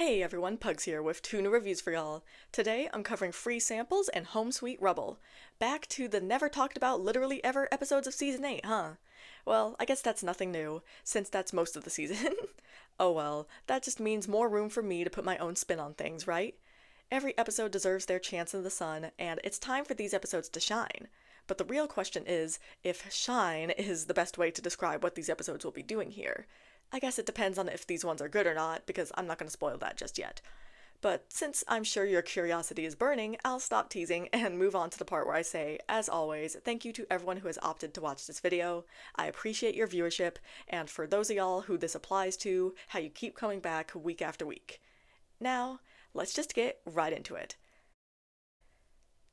Hey everyone, Pugs here with 2 new reviews for y'all. Today I'm covering Free Samples and Home Sweet Rubble. Back to the never talked about literally ever episodes of Season 8, huh? Well, I guess that's nothing new, since that's most of the season. Oh well, that just means more room for me to put my own spin on things, right? Every episode deserves their chance in the sun, and it's time for these episodes to shine. But the real question is if shine is the best way to describe what these episodes will be doing here. I guess it depends on if these ones are good or not, because I'm not going to spoil that just yet. But since I'm sure your curiosity is burning, I'll stop teasing and move on to the part where I say, as always, thank you to everyone who has opted to watch this video. I appreciate your viewership, and for those of y'all who this applies to, how you keep coming back week after week. Now, let's just get right into it.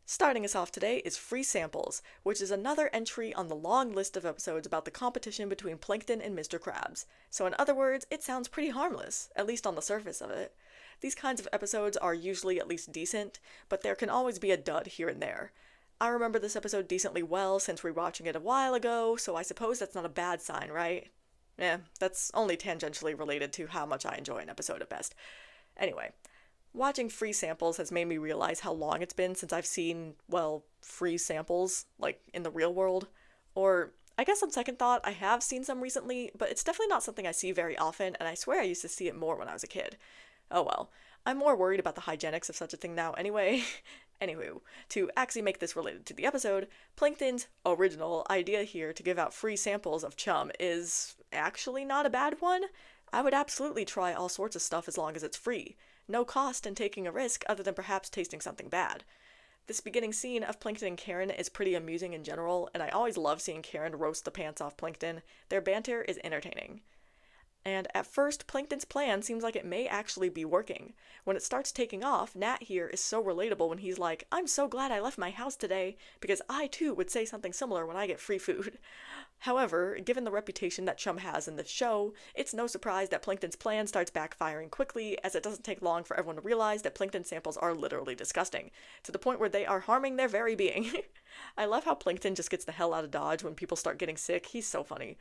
Starting us off today is Free Samples, which is another entry on the long list of episodes about the competition between Plankton and Mr. Krabs. So in other words, it sounds pretty harmless, at least on the surface of it. These kinds of episodes are usually at least decent, but there can always be a dud here and there. I remember this episode decently well since rewatching it a while ago, so I suppose that's not a bad sign, right? That's only tangentially related to how much I enjoy an episode at best. Anyway, watching Free Samples has made me realize how long it's been since I've seen, well, free samples, like, in the real world. Or, I guess on second thought, I have seen some recently, but it's definitely not something I see very often, and I swear I used to see it more when I was a kid. Oh well, I'm more worried about the hygienics of such a thing now anyway. Anywho, to actually make this related to the episode, Plankton's original idea here to give out free samples of chum is actually not a bad one. I would absolutely try all sorts of stuff as long as it's free. No cost in taking a risk other than perhaps tasting something bad. This beginning scene of Plankton and Karen is pretty amusing in general, and I always love seeing Karen roast the pants off Plankton. Their banter is entertaining. And at first, Plankton's plan seems like it may actually be working. When it starts taking off, Nat here is so relatable when he's like, I'm so glad I left my house today, because I too would say something similar when I get free food. However, given the reputation that Chum has in this show, it's no surprise that Plankton's plan starts backfiring quickly, as it doesn't take long for everyone to realize that Plankton samples are literally disgusting, to the point where they are harming their very being. I love how Plankton just gets the hell out of Dodge when people start getting sick. He's so funny.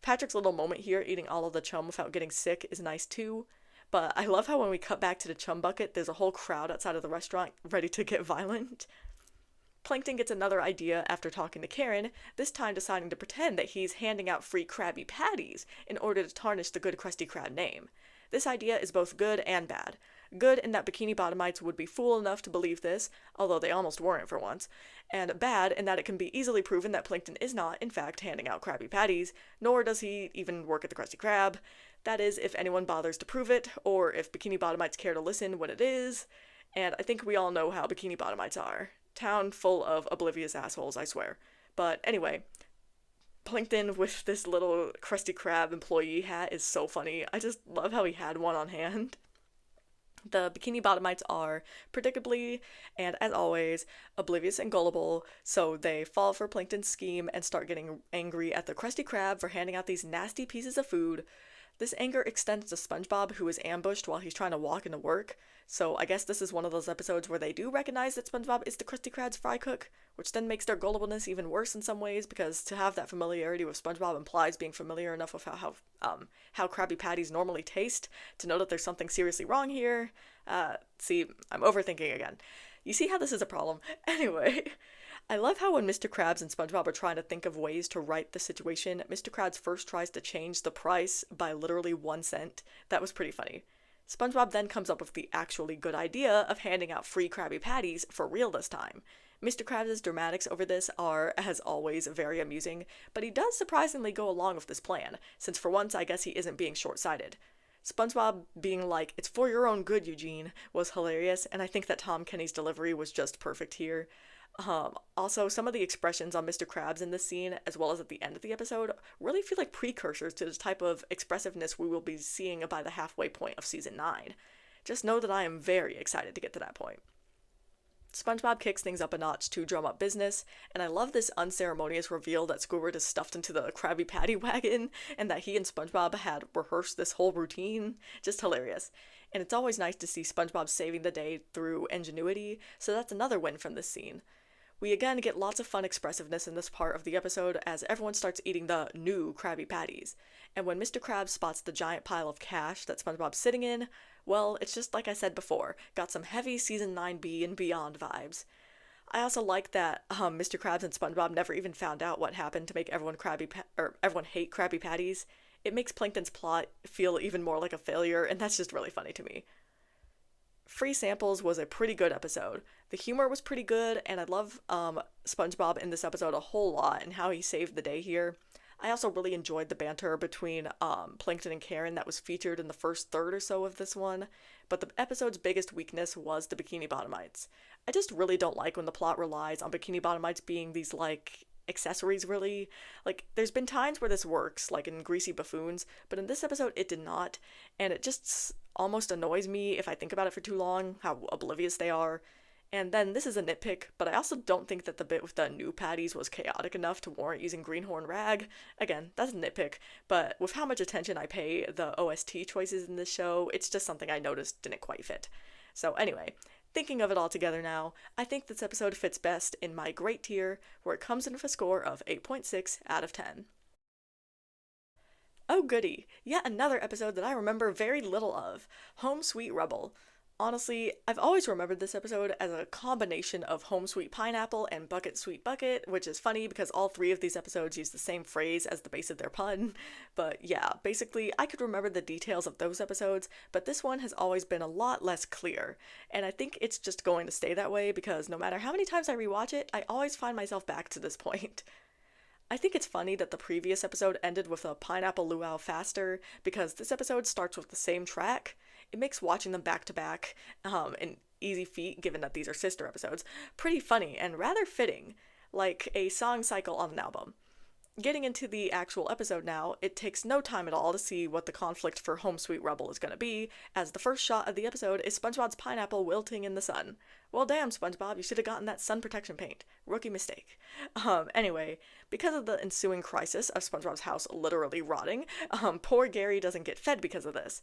Patrick's little moment here, eating all of the chum without getting sick, is nice too. But I love how when we cut back to the chum bucket, there's a whole crowd outside of the restaurant ready to get violent. Plankton gets another idea after talking to Karen, this time deciding to pretend that he's handing out free Krabby Patties in order to tarnish the good Krusty Krab name. This idea is both good and bad. Good in that Bikini Bottomites would be fool enough to believe this, although they almost weren't for once, and bad in that it can be easily proven that Plankton is not, in fact, handing out Krabby Patties, nor does he even work at the Krusty Krab. That is, if anyone bothers to prove it, or if Bikini Bottomites care to listen when it is, and I think we all know how Bikini Bottomites are. Town full of oblivious assholes, I swear. But anyway, Plankton with this little Krusty Krab employee hat is so funny. I just love how he had one on hand. The Bikini Bottomites are, predictably, and as always, oblivious and gullible, so they fall for Plankton's scheme and start getting angry at the Krusty Krab for handing out these nasty pieces of food. This anger extends to SpongeBob, who is ambushed while he's trying to walk into work, so I guess this is one of those episodes where they do recognize that SpongeBob is the Krusty Krab's fry cook, which then makes their gullibleness even worse in some ways, because to have that familiarity with SpongeBob implies being familiar enough with how Krabby Patties normally taste, to know that there's something seriously wrong here. See, I'm overthinking again. You see how this is a problem? Anyway, I love how when Mr. Krabs and SpongeBob are trying to think of ways to right the situation, Mr. Krabs first tries to change the price by literally 1 cent. That was pretty funny. SpongeBob then comes up with the actually good idea of handing out free Krabby Patties for real this time. Mr. Krabs' dramatics over this are, as always, very amusing, but he does surprisingly go along with this plan, since for once I guess he isn't being short-sighted. SpongeBob being like, it's for your own good, Eugene, was hilarious, and I think that Tom Kenny's delivery was just perfect here. Also, some of the expressions on Mr. Krabs in this scene, as well as at the end of the episode, really feel like precursors to the type of expressiveness we will be seeing by the halfway point of Season 9. Just know that I am very excited to get to that point. SpongeBob kicks things up a notch to drum up business, and I love this unceremonious reveal that Squidward is stuffed into the Krabby Patty wagon, and that he and SpongeBob had rehearsed this whole routine. Just hilarious. And it's always nice to see SpongeBob saving the day through ingenuity, so that's another win from this scene. We again get lots of fun expressiveness in this part of the episode as everyone starts eating the new Krabby Patties. And when Mr. Krabs spots the giant pile of cash that SpongeBob's sitting in, well, it's just like I said before, got some heavy season 9B and beyond vibes. I also like that Mr. Krabs and SpongeBob never even found out what happened to make everyone hate Krabby Patties. It makes Plankton's plot feel even more like a failure, and that's just really funny to me. Free Samples was a pretty good episode. The humor was pretty good, and I love SpongeBob in this episode a whole lot and how he saved the day here. I also really enjoyed the banter between Plankton and Karen that was featured in the first third or so of this one, but the episode's biggest weakness was the Bikini Bottomites. I just really don't like when the plot relies on Bikini Bottomites being these, like, accessories, really. Like, there's been times where this works, like in Greasy Buffoons, but in this episode it did not, and it just almost annoys me if I think about it for too long, how oblivious they are. And then this is a nitpick, but I also don't think that the bit with the new patties was chaotic enough to warrant using Greenhorn Rag. Again, that's a nitpick, but with how much attention I pay the OST choices in this show, it's just something I noticed didn't quite fit. So anyway, thinking of it all together now, I think this episode fits best in my great tier, where it comes in with a score of 8.6 out of 10. Oh goody, yet another episode that I remember very little of, Home Sweet Rubble. Honestly, I've always remembered this episode as a combination of Home Sweet Pineapple and Bucket Sweet Bucket, which is funny because all three of these episodes use the same phrase as the base of their pun. But yeah, basically, I could remember the details of those episodes, but this one has always been a lot less clear. And I think it's just going to stay that way because no matter how many times I rewatch it, I always find myself back to this point. I think it's funny that the previous episode ended with a pineapple luau faster because this episode starts with the same track. It makes watching them back to back, an easy feat given that these are sister episodes, pretty funny and rather fitting, like a song cycle on an album. Getting into the actual episode now, it takes no time at all to see what the conflict for Home Sweet Rubble is going to be, as the first shot of the episode is SpongeBob's pineapple wilting in the sun. Well damn, SpongeBob, you should have gotten that sun protection paint. Rookie mistake. Anyway, because of the ensuing crisis of SpongeBob's house literally rotting, poor Gary doesn't get fed because of this.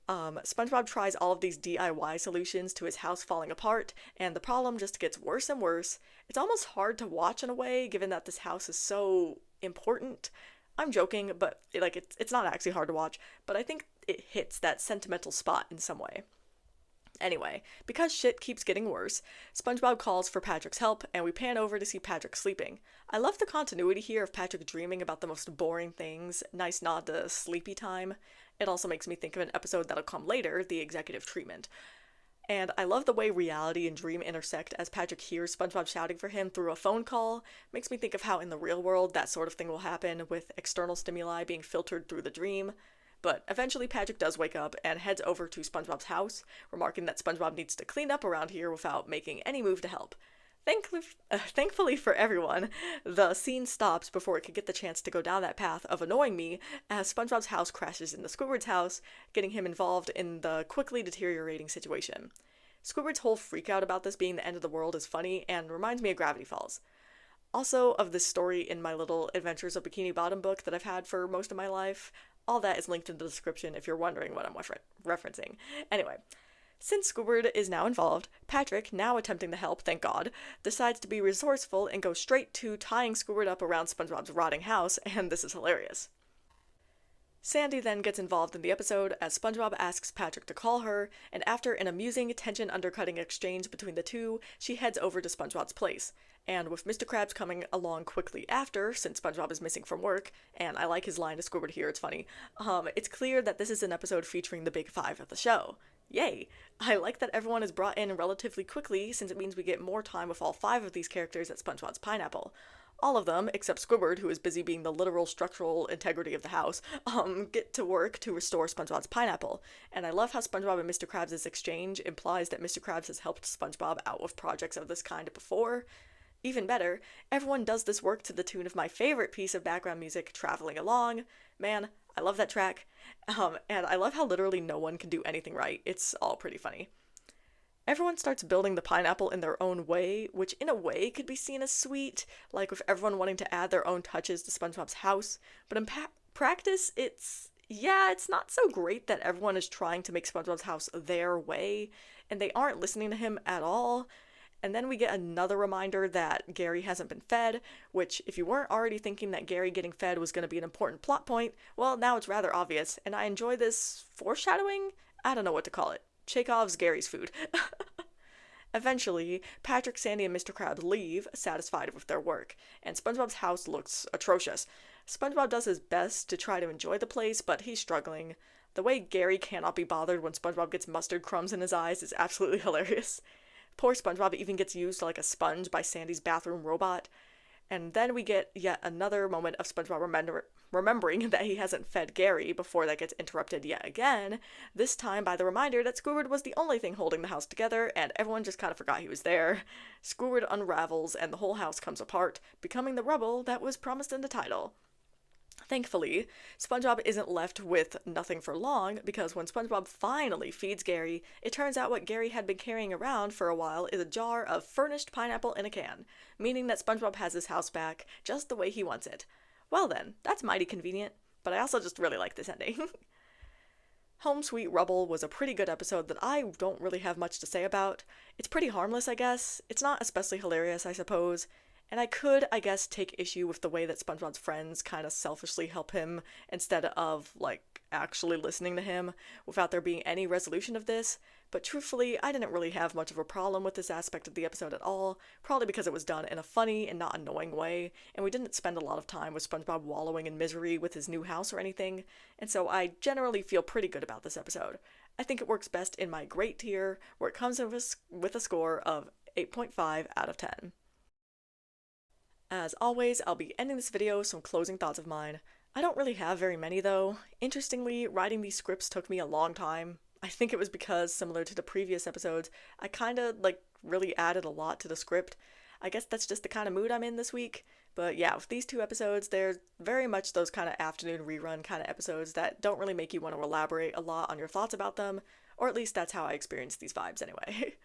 SpongeBob tries all of these DIY solutions to his house falling apart, and the problem just gets worse and worse. It's almost hard to watch in a way, given that this house is so important. I'm joking, but it's not actually hard to watch, but I think it hits that sentimental spot in some way. Anyway, because shit keeps getting worse, SpongeBob calls for Patrick's help, and we pan over to see Patrick sleeping. I love the continuity here of Patrick dreaming about the most boring things, nice nod to sleepy time. It also makes me think of an episode that'll come later, The Executive Treatment. And I love the way reality and dream intersect as Patrick hears SpongeBob shouting for him through a phone call. Makes me think of how in the real world that sort of thing will happen with external stimuli being filtered through the dream. But eventually Patrick does wake up and heads over to SpongeBob's house, remarking that SpongeBob needs to clean up around here without making any move to help. Thankfully for everyone, the scene stops before it could get the chance to go down that path of annoying me as SpongeBob's house crashes into Squidward's house, getting him involved in the quickly deteriorating situation. Squidward's whole freakout about this being the end of the world is funny and reminds me of Gravity Falls. Also of this story in my little Adventures of Bikini Bottom book that I've had for most of my life. All that is linked in the description if you're wondering what I'm referencing. Anyway, since Squidward is now involved, Patrick, now attempting to help, thank God, decides to be resourceful and go straight to tying Squidward up around SpongeBob's rotting house, and this is hilarious. Sandy then gets involved in the episode as SpongeBob asks Patrick to call her, and after an amusing tension-undercutting exchange between the two, she heads over to SpongeBob's place. And with Mr. Krabs coming along quickly after, since SpongeBob is missing from work, and I like his line to Squidward here, it's funny, it's clear that this is an episode featuring the big five of the show. Yay! I like that everyone is brought in relatively quickly, since it means we get more time with all five of these characters at SpongeBob's Pineapple. All of them, except Squidward, who is busy being the literal structural integrity of the house, get to work to restore SpongeBob's pineapple. And I love how SpongeBob and Mr. Krabs' exchange implies that Mr. Krabs has helped SpongeBob out with projects of this kind before. Even better, everyone does this work to the tune of my favorite piece of background music, Traveling Along. Man, I love that track. And I love how literally no one can do anything right. It's all pretty funny. Everyone starts building the pineapple in their own way, which in a way could be seen as sweet, like with everyone wanting to add their own touches to SpongeBob's house, but in practice, it's not so great that everyone is trying to make SpongeBob's house their way, and they aren't listening to him at all. And then we get another reminder that Gary hasn't been fed, which, if you weren't already thinking that Gary getting fed was going to be an important plot point, well, now it's rather obvious, and I enjoy this foreshadowing? I don't know what to call it. Chekhov's Gary's food. Eventually, Patrick, Sandy, and Mr. Krabs leave, satisfied with their work, and SpongeBob's house looks atrocious. SpongeBob does his best to try to enjoy the place, but he's struggling. The way Gary cannot be bothered when SpongeBob gets mustard crumbs in his eyes is absolutely hilarious. Poor SpongeBob even gets used like a sponge by Sandy's bathroom robot. And then we get yet another moment of SpongeBob remembering that he hasn't fed Gary before that gets interrupted yet again, this time by the reminder that Squidward was the only thing holding the house together, and everyone just kind of forgot he was there. Squidward unravels, and the whole house comes apart, becoming the rubble that was promised in the title. Thankfully, SpongeBob isn't left with nothing for long, because when SpongeBob finally feeds Gary, it turns out what Gary had been carrying around for a while is a jar of furnished pineapple in a can, meaning that SpongeBob has his house back just the way he wants it. Well then, that's mighty convenient, but I also just really like this ending. Home Sweet Rubble was a pretty good episode that I don't really have much to say about. It's pretty harmless, I guess. It's not especially hilarious, I suppose. And I could, I guess, take issue with the way that SpongeBob's friends kind of selfishly help him instead of, like, actually listening to him without there being any resolution of this. But truthfully, I didn't really have much of a problem with this aspect of the episode at all, probably because it was done in a funny and not annoying way, and we didn't spend a lot of time with SpongeBob wallowing in misery with his new house or anything, and so I generally feel pretty good about this episode. I think it works best in my great tier, where it comes in with a score of 8.5 out of 10. As always, I'll be ending this video with some closing thoughts of mine. I don't really have very many though. Interestingly, writing these scripts took me a long time. I think it was because, similar to the previous episodes, I kinda, really added a lot to the script. I guess that's just the kind of mood I'm in this week. But yeah, with these two episodes, they're very much those kind of afternoon rerun kind of episodes that don't really make you want to elaborate a lot on your thoughts about them, or at least that's how I experience these vibes anyway.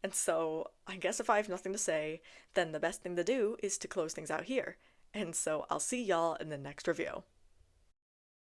And so, I guess if I have nothing to say, then the best thing to do is to close things out here. And so, I'll see y'all in the next review.